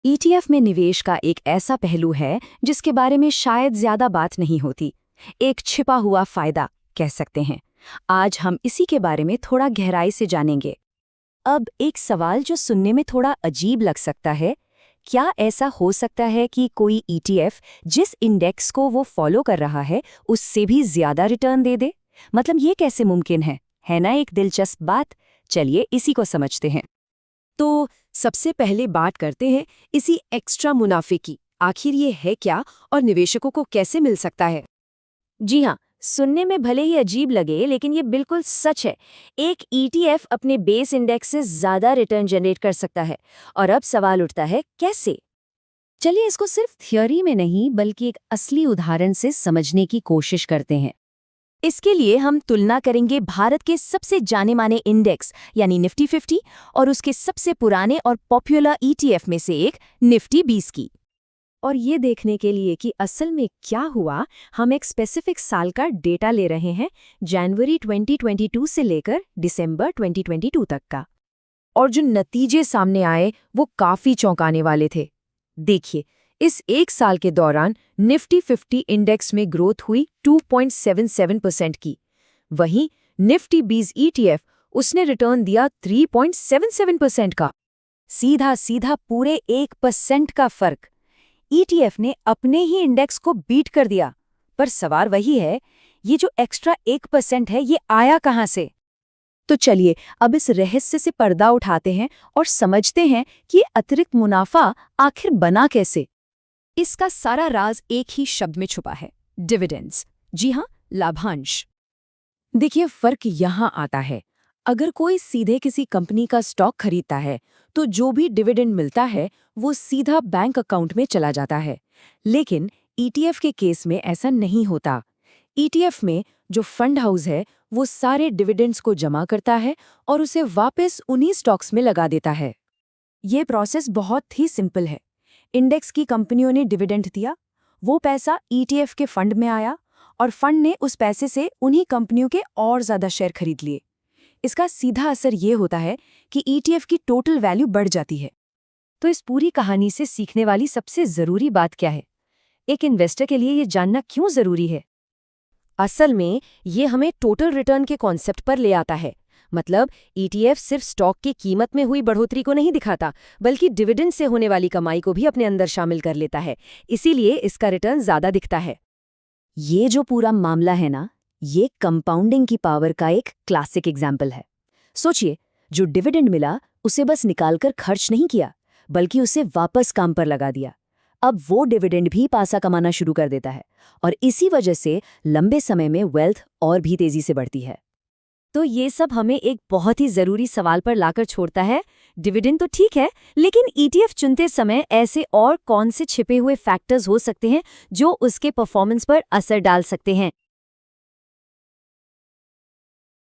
ETF में निवेश का एक ऐसा पहलू है जिसके बारे में शायद ज्यादा बात नहीं होती। एक छिपा हुआ फायदा कह सकते हैं। आज हम इसी के बारे में थोड़ा गहराई से जानेंगे। अब एक सवाल जो सुनने में थोड़ा अजीब लग सकता है, क्या ऐसा हो सकता है कि कोई ईटीएफ जिस इंडेक्स को वो फॉलो कर रहा है उससे भी ज्यादा रिटर्न दे दे? मतलब ये कैसे मुमकिन है ना एक दिलचस्प बात। चलिए इसी को समझते हैं। तो सबसे पहले बात करते हैं इसी एक्स्ट्रा मुनाफे की। आखिर ये है क्या और निवेशकों को कैसे मिल सकता है? जी हाँ, सुनने में भले ही अजीब लगे लेकिन ये बिल्कुल सच है। एक ईटीएफ अपने बेस इंडेक्स से ज्यादा रिटर्न जनरेट कर सकता है। और अब सवाल उठता है, कैसे? चलिए इसको सिर्फ थियोरी में नहीं बल्कि एक असली उदाहरण से समझने की कोशिश करते हैं। इसके लिए हम तुलना करेंगे भारत के सबसे जाने माने इंडेक्स यानी निफ्टी 50 और उसके सबसे पुराने और पॉपुलर ईटीएफ में से एक निफ्टी 20 की। और ये देखने के लिए कि असल में क्या हुआ, हम एक स्पेसिफिक साल का डेटा ले रहे हैं, जनवरी 2022 से लेकर दिसंबर 2022 तक का। और जो नतीजे सामने आए वो काफी चौंकाने वाले थे। देखिए, इस एक साल के दौरान निफ्टी 50 इंडेक्स में ग्रोथ हुई 2.77% की। वहीं निफ्टी 20 ईटीएफ उसने रिटर्न दिया 3.77% का। सीधा सीधा पूरे 1% का फर्क। ईटीएफ ने अपने ही इंडेक्स को बीट कर दिया। पर सवाल वही है, ये जो एक्स्ट्रा 1% है ये आया कहाँ से? तो चलिए अब इस रहस्य से पर्दा उठाते हैं और समझते हैं कि ये अतिरिक्त मुनाफा आखिर बना कैसे। इसका सारा राज एक ही शब्द में छुपा है, डिविडेंड्स। जी हाँ, लाभांश। देखिए, फर्क यहाँ आता है। अगर कोई सीधे किसी कंपनी का स्टॉक खरीदता है तो जो भी डिविडेंड मिलता है वो सीधा बैंक अकाउंट में चला जाता है। लेकिन ईटीएफ के केस में ऐसा नहीं होता। ईटीएफ में जो फंड हाउस है वो सारे डिविडेंड्स को जमा करता है और उसे वापस उन्हीं स्टॉक्स में लगा देता है। ये प्रोसेस बहुत ही सिंपल है। इंडेक्स की कंपनियों ने डिविडेंड दिया, वो पैसा ईटीएफ के फंड में आया और फंड ने उस पैसे से उन्हीं कंपनियों के और ज्यादा शेयर खरीद लिए। इसका सीधा असर ये होता है कि ईटीएफ की टोटल वैल्यू बढ़ जाती है। तो इस पूरी कहानी से सीखने वाली सबसे जरूरी बात क्या है? एक इन्वेस्टर के लिए ये जानना क्यों जरूरी है? असल में ये हमें टोटल रिटर्न के कॉन्सेप्ट पर ले आता है। मतलब ईटीएफ सिर्फ स्टॉक की कीमत में हुई बढ़ोतरी को नहीं दिखाता, बल्कि डिविडेंड से होने वाली कमाई को भी अपने अंदर शामिल कर लेता है। इसीलिए इसका रिटर्न ज्यादा दिखता है। ये जो पूरा मामला है ना, ये कंपाउंडिंग की पावर का एक क्लासिक एग्जाम्पल है। सोचिए, जो डिविडेंड मिला उसे बस निकालकर खर्च नहीं किया, बल्कि उसे वापस काम पर लगा दिया। अब वो डिविडेंड भी पासा कमाना शुरू कर देता है और इसी वजह से लंबे समय में वेल्थ और भी तेजी से बढ़ती है। तो ये सब हमें एक बहुत ही जरूरी सवाल पर लाकर छोड़ता है। डिविडेंड तो ठीक है, लेकिन ईटीएफ चुनते समय ऐसे और कौन से छिपे हुए फैक्टर्स हो सकते हैं जो उसके परफॉर्मेंस पर असर डाल सकते हैं?